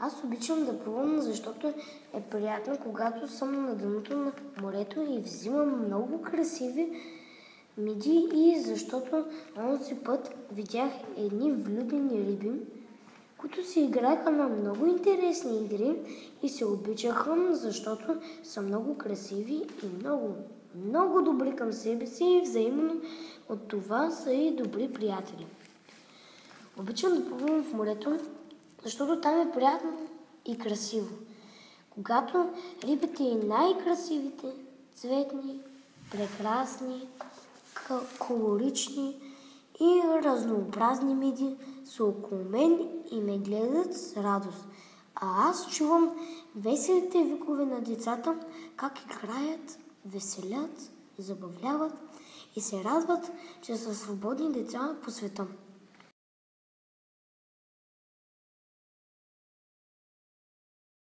Аз обичам да плувам, защото е приятно, когато съм на дъното на морето и взимам много красиви миди и защото онзи път видях едни влюбени риби, които си играеха на много интересни игри и се обичаха, защото са много красиви и много добри към себе си и взаимно от това са и добри приятели. Обичам да плувам в морето, защото там е приятно и красиво. Когато рибите и най-красивите, цветни, прекрасни, колорични и разнообразни миди са около мен и ме гледат с радост. А аз чувам веселите викове на децата, как играят, веселят, забавляват и се радват, че са свободни деца по света.